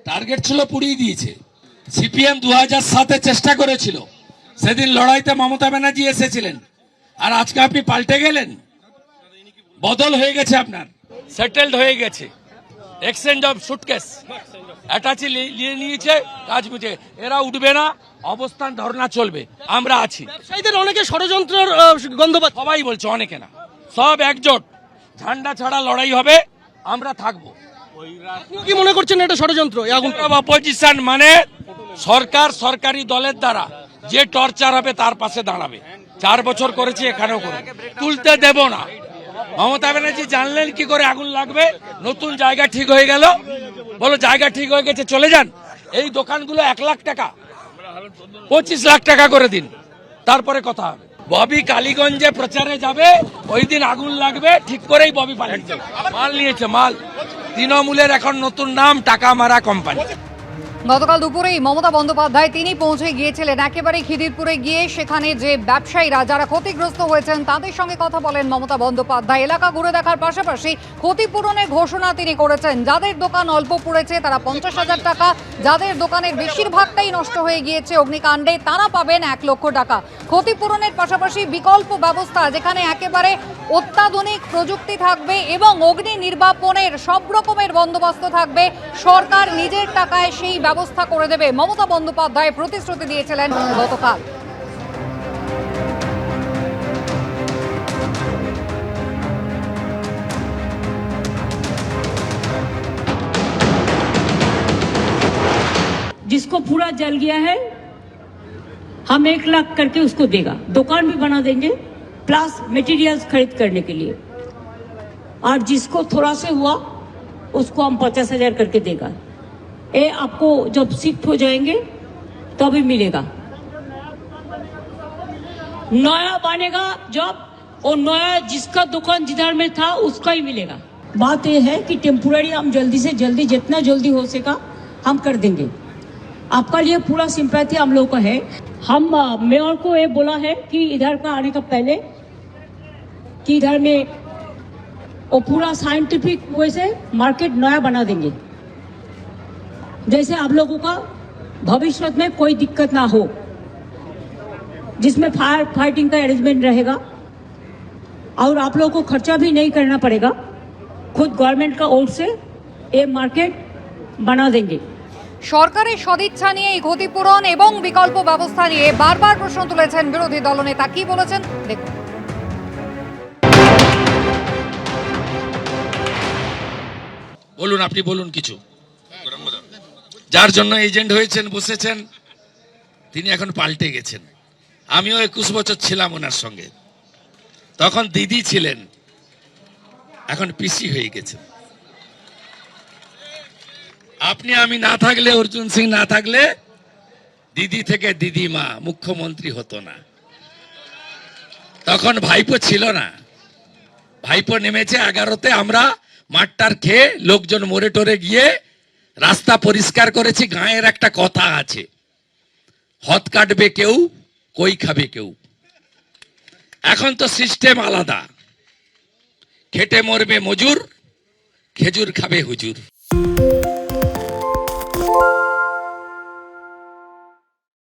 Target ছিল পুড়িয়ে দিয়েছে। সিপিএম 2007-এ চেষ্টা করেছিল, সেদিন লড়াইতে মমতা ব্যানার্জি এসেছিলেন, আর আজকে আপনি পাল্টে গেলেন। বদল হয়ে গেছে, আপনার সেটেলড হয়ে গেছে। এক্সচেঞ্জ অফ সুটকেস অ্যাটাচি নিয়ে নিয়েছে, কাজ বুঝে এরা উঠবে না, অবস্থান ধর্ণা চলবে, আমরা আছি। ব্যবসায়ীদের অনেকে ষড়যন্ত্রের গন্ধ পাচ্ছে। সবাই বলছে, অনেকে না, সব একজোট, ঝান্ডা ছাড়া লড়াই হবে, আমরা থাকবো। আপনি কি মনে করছেন এটা ষড়যন্ত্র? অপোজিশন মানে সরকার, সরকারি দলের দ্বারা যে টর্চার হবে তার পাশে দাঁড়াবে। 4 বছর করেছি, এখানেও করে তুলতে দেব না। মমতা ব্যানার্জি জানলেন কি করে আগুন লাগবে? নতুন জায়গা ঠিক হয়ে গেল, বলো জায়গা ঠিক হয়ে গেছে, চলে যান। এই দোকানগুলো 1 লাখ টাকা, 25 লাখ টাকা করে দিন, তারপরে কথা হবে। ববি কালীগঞ্জে প্রচারে যাবে, ওই দিন আগুন লাগবে, ঠিক করেই ববি পালিয়েছে, মাল নিয়েছে, মাল। তৃণমূলের এখন নতুন নাম টাকা মারা কোম্পানি। গতকাল দুপুরেই মমতা বন্দ্যোপাধ্যায় তিনি পৌঁছে গিয়েছিলেন একেবারে খিদিরপুরে, গিয়ে সেখানে যে ব্যবসায়ীরা যারা ক্ষতিগ্রস্ত হয়েছেন তাদের সঙ্গে কথা বলেন মমতা বন্দ্যোপাধ্যায়। এলাকা ঘুরে দেখার পাশাপাশি ক্ষতিপূরণের ঘোষণা তিনি করেছেন। যাদের দোকান অল্প পুড়েছে তারা 50,000 টাকা, যাদের দোকানের বেশিরভাগটাই নষ্ট হয়ে গিয়েছে অগ্নিকাণ্ডে তারা পাবেন 1 লক্ষ টাকা। ক্ষতিপূরণের পাশাপাশি বিকল্প ব্যবস্থা, যেখানে একেবারে অত্যাধুনিক প্রযুক্তি থাকবে এবং অগ্নি নির্বাপনের সব রকমের বন্দোবস্ত থাকবে। সরকার নিজের টাকায় সেই ব্যবস্থা করে দেবে, মমতা বন্দ্যোপাধ্যায় প্রতিশ্রুতি দিয়েছিলেন গতকাল। जिसको पूरा जल गया है हम 1 लाख करके उसको देगा, दुकान भी बना देंगे प्लस मटेरियल्स खरीद करने के लिए, और जिसको थोड़ा से हुआ उसको हम 50,000 करके देगा। ये आपको जब शिफ्ट हो जाएंगे तभी मिलेगा। नया बनेगा जब, और नया जिसका दुकान जिधर में था उसका ही मिलेगा। बात यह है कि टेम्पोररी हम जल्दी से जल्दी, जितना जल्दी हो सका हम कर देंगे। आपका लिए पूरा सिंपैथी हम लोग का है। हम मेयर को ये बोला है कि इधर का आने का पहले कि इधर में वो पूरा साइंटिफिक वे से मार्केट नया बना देंगे, जैसे आप लोगों का भविष्य में कोई दिक्कत ना हो, जिसमें फायर फाइटिंग का अरेंजमेंट रहेगा और आप लोगों को खर्चा भी नहीं करना पड़ेगा। खुद गवर्नमेंट का ओर से ये मार्केट बना देंगे। সরকারের সদিচ্ছা নিয়ে এই ক্ষতিপূরণ এবং বিকল্প ব্যবস্থা নিয়ে বারবার প্রশ্ন তুলেছেন বিরোধী দলনেতা। কি বলেছেন দেখুন। বলুন, আপনি বলুন কিছু। যার জন্য এজেন্ট হয়েছেন, বসেছেন, তিনি এখন পাল্টে গেছেন। আমিও 21 বছর ছিলাম ওনার সঙ্গে, তখন দিদি ছিলেন, এখন পিসি হয়ে গেছেন। আপনি আমি না থাকলে, অর্জুন সিং না থাকলে দিদি থেকে দিদিমা মুখ্যমন্ত্রী হতো না। তখন ভাইপো ছিল না, ভাইপো নেমেছে 11তে। আমরা মাঠটার খেয়ে লোকজন মরে টরে গিয়ে রাস্তা পরিষ্কার করেছি। গাঁয়ের একটা কথা আছে, হত কাটবে কেউ, কই খাবে কেউ। এখন তো সিস্টেম আলাদা, খেটে মরবে মজুর, খেজুর খাবে হুজুর।